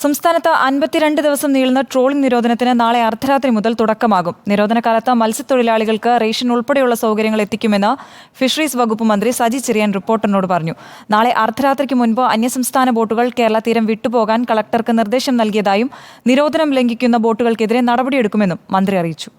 സംസ്ഥാനത്ത് 52 ദിവസം നീളുന്ന ട്രോളിംഗ് നിരോധനത്തിന് നാളെ അർദ്ധരാത്രി മുതൽ തുടക്കമാകും. നിരോധനകാലത്ത് മത്സ്യത്തൊഴിലാളികൾക്ക് റേഷൻ ഉൾപ്പെടെയുള്ള സൗകര്യങ്ങൾ എത്തിക്കുമെന്ന് ഫിഷറീസ് വകുപ്പ് മന്ത്രി സജി ചെറിയാൻ റിപ്പോർട്ടറിനോട് പറഞ്ഞു. നാളെ അർദ്ധരാത്രിക്ക് മുൻപ് അന്യസംസ്ഥാന ബോട്ടുകൾ കേരള തീരം വിട്ടുപോകാൻ കളക്ടർക്ക് നിർദ്ദേശം നൽകിയതായും നിരോധനം ലംഘിക്കുന്ന ബോട്ടുകൾക്കെതിരെ നടപടിയെടുക്കുമെന്നും മന്ത്രി അറിയിച്ചു.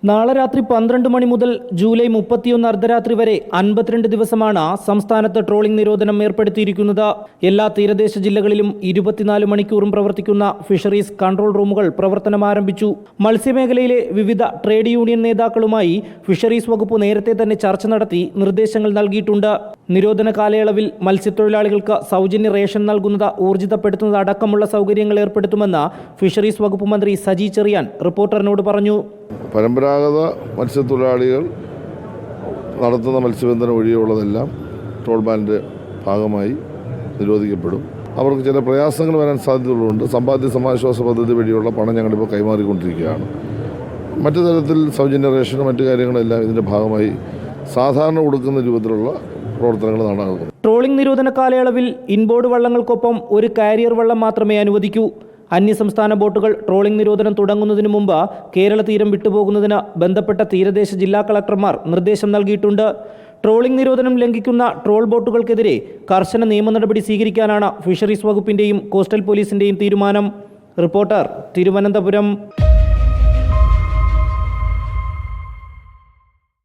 നാളെ രാത്രി 12 മണി മുതൽ ജൂലൈ 31 അർദ്ധരാത്രി വരെ 52 ദിവസമാണ് സംസ്ഥാനത്ത് ട്രോളിംഗ് നിരോധനം ഏർപ്പെടുത്തിയിരിക്കുന്നത്. എല്ലാ തീരദേശ ജില്ലകളിലും 24 മണിക്കൂറും പ്രവർത്തിക്കുന്ന ഫിഷറീസ് കൺട്രോൾ റൂമുകൾ പ്രവർത്തനം ആരംഭിച്ചു. മത്സ്യമേഖലയിലെ വിവിധ ട്രേഡ് യൂണിയൻ നേതാക്കളുമായി ഫിഷറീസ് വകുപ്പ് നേരത്തെ തന്നെ ചർച്ച നടത്തി നിർദ്ദേശങ്ങൾ നൽകിയിട്ടുണ്ട്. നിരോധന കാലയളവിൽ മത്സ്യത്തൊഴിലാളികൾക്ക് സൗജന്യ റേഷൻ നൽകുന്നത് ഊർജിതപ്പെടുത്തുന്നത് അടക്കമുള്ള സൗകര്യങ്ങൾ ഏർപ്പെടുത്തുമെന്ന് ഫിഷറീസ് വകുപ്പ് മന്ത്രി സജി ചെറിയാൻ റിപ്പോർട്ടറിനോട് പറഞ്ഞു. പരമ്പരാഗത മത്സ്യത്തൊഴിലാളികൾ നടത്തുന്ന മത്സ്യബന്ധനം ഒഴികെയുള്ളതെല്ലാം ട്രോൾ ബാനിൻ്റെ ഭാഗമായി നിരോധിക്കപ്പെടും. അവർക്ക് ചില പ്രയാസങ്ങൾ വരാൻ സാധ്യതകളുണ്ട്. സമ്പാദ്യ സമാശ്വാസ പദ്ധതി വഴിയുള്ള പണം ഞങ്ങളിപ്പോൾ കൈമാറിക്കൊണ്ടിരിക്കുകയാണ്. മറ്റു തരത്തിൽ സൗജന്യ റേഷനും മറ്റു കാര്യങ്ങളെല്ലാം ഇതിൻ്റെ ഭാഗമായി സാധാരണ കൊടുക്കുന്ന രൂപത്തിലുള്ള പ്രവർത്തനങ്ങൾ നടക്കുന്നു. ട്രോളിംഗ് നിരോധന കാലയളവിൽ ഇൻബോർഡ് വള്ളങ്ങൾക്കൊപ്പം ഒരു കാരിയർ വള്ളം മാത്രമേ അനുവദിക്കൂ. അന്യസംസ്ഥാന ബോട്ടുകൾ ട്രോളിംഗ് നിരോധനം തുടങ്ങുന്നതിന് മുമ്പ് കേരള തീരം വിട്ടുപോകുന്നതിന് ബന്ധപ്പെട്ട തീരദേശ ജില്ലാ കളക്ടർമാർ നിർദ്ദേശം നൽകിയിട്ടുണ്ട്. ട്രോളിംഗ് നിരോധനം ലംഘിക്കുന്ന ട്രോൾ ബോട്ടുകൾക്കെതിരെ കർശന നിയമ നടപടി സ്വീകരിക്കാനാണ് ഫിഷറീസ് വകുപ്പിൻ്റെയും കോസ്റ്റൽ പോലീസിൻ്റെയും തീരുമാനം. റിപ്പോർട്ടർ, തിരുവനന്തപുരം.